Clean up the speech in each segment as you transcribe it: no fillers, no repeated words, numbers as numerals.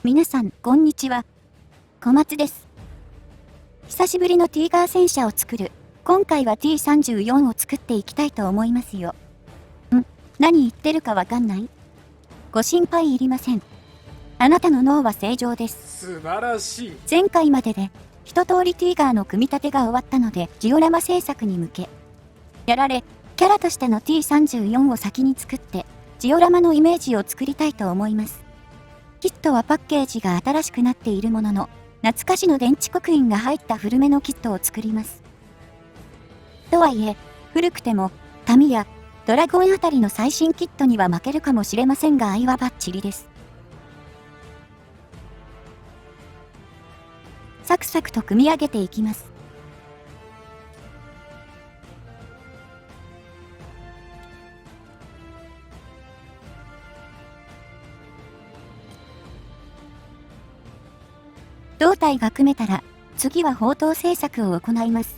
皆さん、こんにちは。小松です。久しぶりのティーガー戦車を作る。今回は T34 を作っていきたいと思いますよ。何言ってるかわかんない？ご心配いりません。あなたの脳は正常です。素晴らしい。前回までで、一通りティーガーの組み立てが終わったので、ジオラマ制作に向け、キャラとしての T34 を先に作って、ジオラマのイメージを作りたいと思います。キットはパッケージが新しくなっているものの、懐かしの電池刻印が入った古めのキットを作ります。とはいえ、古くても、タミヤ、ドラゴンあたりの最新キットには負けるかもしれませんが愛はバッチリです。サクサクと組み上げていきます。胴体が組めたら、次は砲塔製作を行います。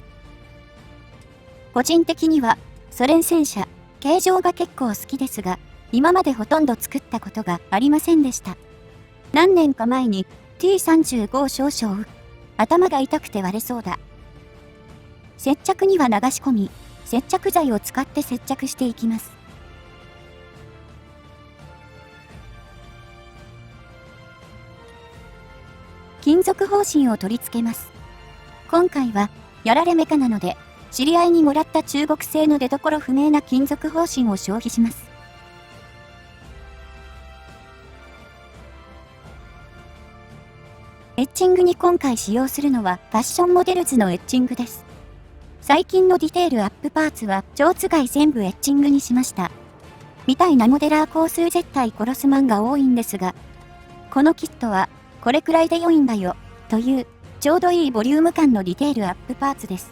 個人的には、ソ連戦車、形状が結構好きですが、今までほとんど作ったことがありませんでした。何年か前に T35 少々、頭が痛くて割れそうだ。接着には流し込み、接着剤を使って接着していきます。金属方針を取り付けます。今回は、やられメカなので、知り合いにもらった中国製の出所不明な金属方針を消費します。エッチングに今回使用するのはファッションモデルズのエッチングです。最近のディテールアップパーツは蝶番全部エッチングにしました。みたいなモデラー工数絶対殺すマンが多いんですが、このキットはこれくらいで良いんだよ、というちょうどいいボリューム感のディテールアップパーツです。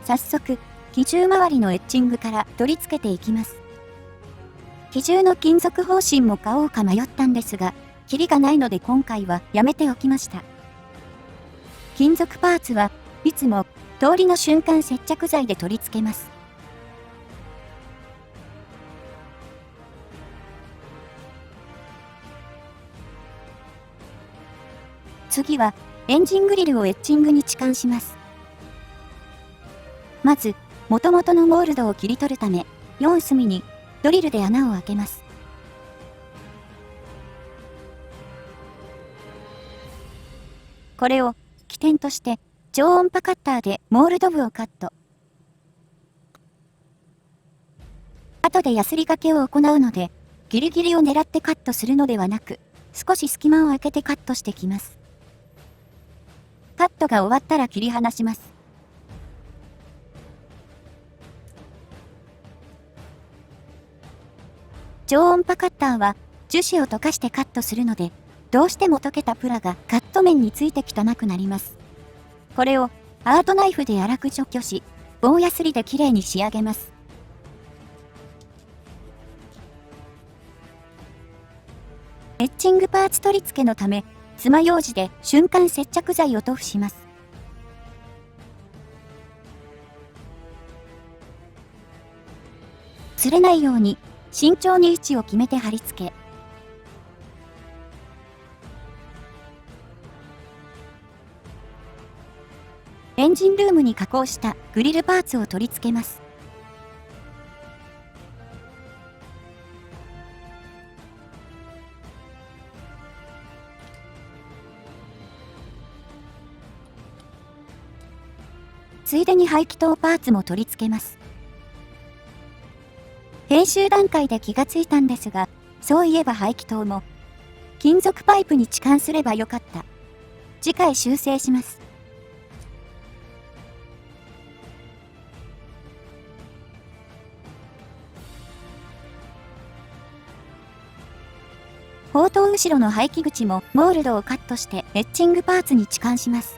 早速、機銃周りのエッチングから取り付けていきます。機銃の金属方針も買おうか迷ったんですが、キリがないので今回はやめておきました。金属パーツはいつも通りの瞬間接着剤で取り付けます。次はエンジングリルをエッチングに置換します。まず、元々のモールドを切り取るため、4隅にドリルで穴を開けます。これを起点として超音波カッターでモールド部をカット。後でヤスリ掛けを行うので、ギリギリを狙ってカットするのではなく、少し隙間を空けてカットしてきます。カットが終わったら切り離します。超音波カッターは樹脂を溶かしてカットするので、どうしても溶けたプラがカット面について汚くなります。これをアートナイフで粗く除去し、棒やすりできれいに仕上げます。エッチングパーツ取り付けのため、爪楊枝で瞬間接着剤を塗布します。擦れないように慎重に位置を決めて貼り付け、エンジンルームに加工したグリルパーツを取り付けます。ついでに排気筒パーツも取り付けます。編集段階で気がついたんですが、そういえば排気筒も金属パイプに置換すればよかった。次回修正します。砲塔後ろの排気口もモールドをカットしてエッチングパーツに置換します。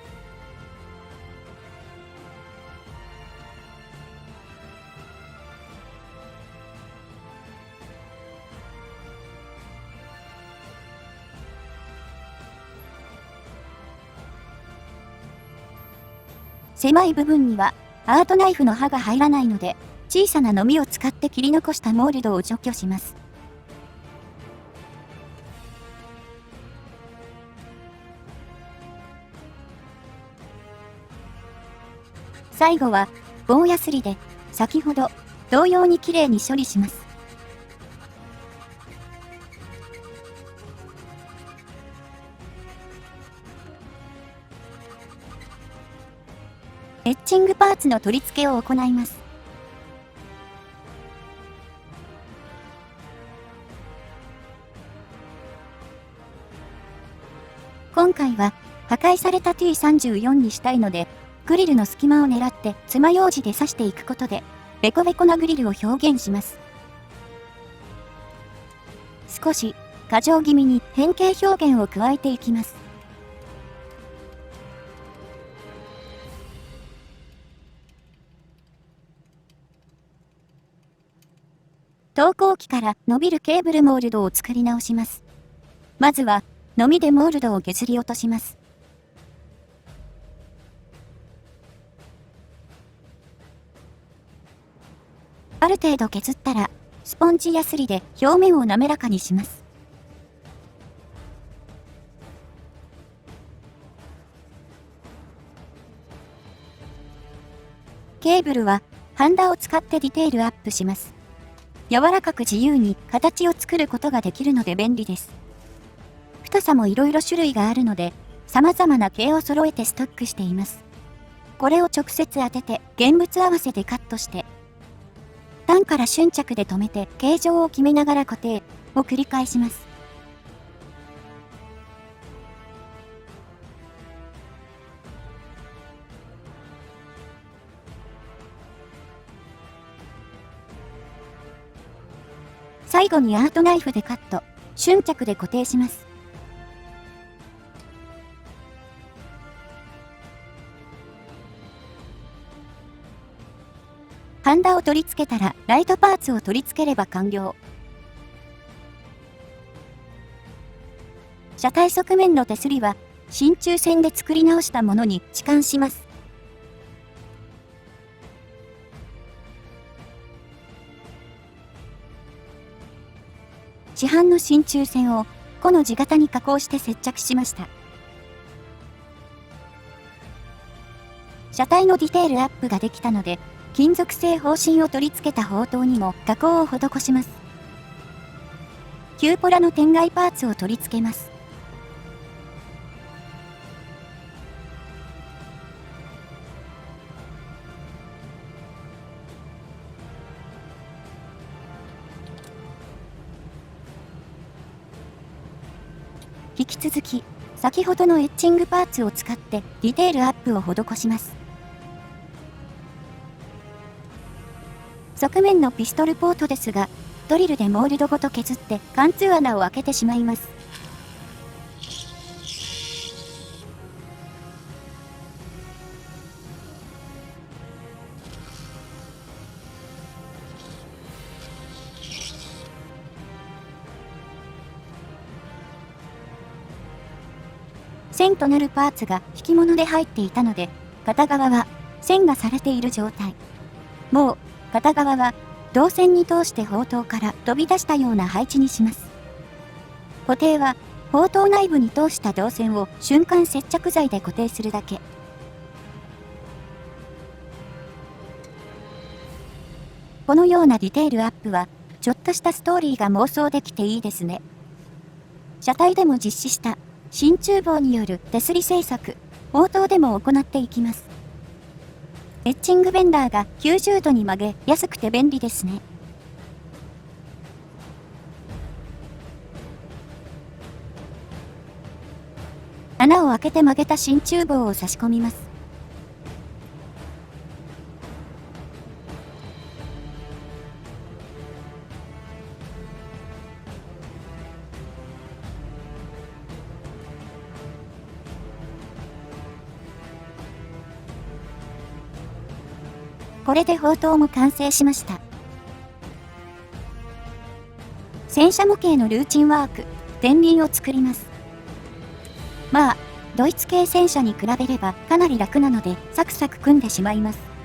狭い部分にはアートナイフの刃が入らないので、小さなノミを使って切り残したモールドを除去します。最後は、棒やすりで、先ほど、同様にきれいに処理します。エッチングパーツの取り付けを行います。今回は破壊された T34 にしたいので、グリルの隙間を狙って爪楊枝で刺していくことで、ベコベコなグリルを表現します。少し過剰気味に変形表現を加えていきます。投光器から伸びるケーブルモールドを作り直します。まずは、のみでモールドを削り落とします。ある程度削ったら、スポンジやすりで表面を滑らかにします。ケーブルは、ハンダを使ってディテールアップします。柔らかく自由に形を作ることができるので便利です。太さもいろいろ種類があるので、様々な径を揃えてストックしています。これを直接当てて、現物合わせでカットして、段から瞬着で止めて形状を決めながら固定を繰り返します。最後にアートナイフでカット、瞬着で固定します。ハンダを取り付けたらライトパーツを取り付ければ完了。車体側面の手すりは真鍮線で作り直したものに置換します。市販の真鍮線をこの字型に加工して接着しました。車体のディテールアップができたので、金属製砲身を取り付けた砲塔にも加工を施します。キューポラの天外パーツを取り付けます。引き続き、先ほどのエッチングパーツを使ってディテールアップを施します。側面のピストルポートですが、ドリルでモールドごと削って貫通穴を開けてしまいます。線となるパーツが引き物で入っていたので、片側は線がされている状態。もう片側は導線に通して砲塔から飛び出したような配置にします。固定は砲塔内部に通した導線を瞬間接着剤で固定するだけ。このようなディテールアップはちょっとしたストーリーが妄想できていいですね。車体でも実施した真鍮棒による手すり製作、砲塔でも行っていきます。エッチングベンダーが90度に曲げ安くて便利ですね。穴を開けて曲げた真鍮棒を差し込みます。これで砲塔も完成しました。戦車模型のルーチンワーク、前輪を作ります。まあ、ドイツ系戦車に比べればかなり楽なのでサクサク組んでしまいます。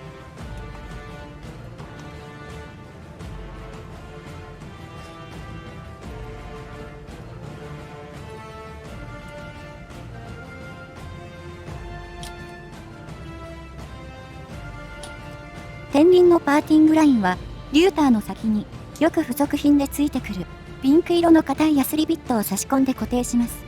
天輪のパーティングラインは、リューターの先によく付属品でついてくるピンク色の硬いヤスリビットを差し込んで固定します。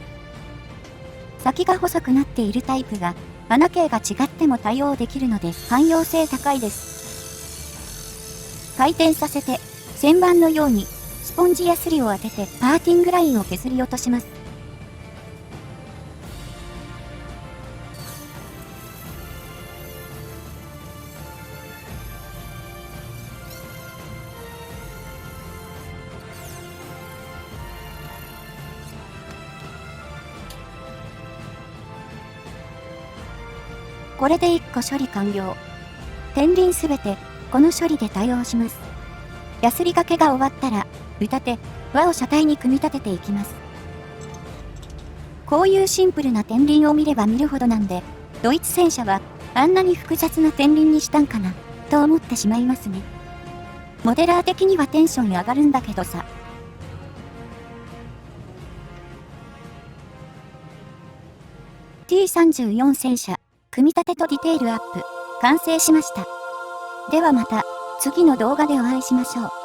先が細くなっているタイプが穴径が違っても対応できるので汎用性高いです。回転させて旋盤のようにスポンジヤスリを当ててパーティングラインを削り落とします。これで1個処理完了。天輪すべてこの処理で対応します。ヤスリ掛けが終わったら、歌手、輪を車体に組み立てていきます。こういうシンプルな天輪を見れば見るほどなんで、ドイツ戦車はあんなに複雑な天輪にしたんかな、と思ってしまいますね。モデラー的にはテンション上がるんだけどさ。T34 戦車、組み立てとディテールアップ、完成しました。ではまた、次の動画でお会いしましょう。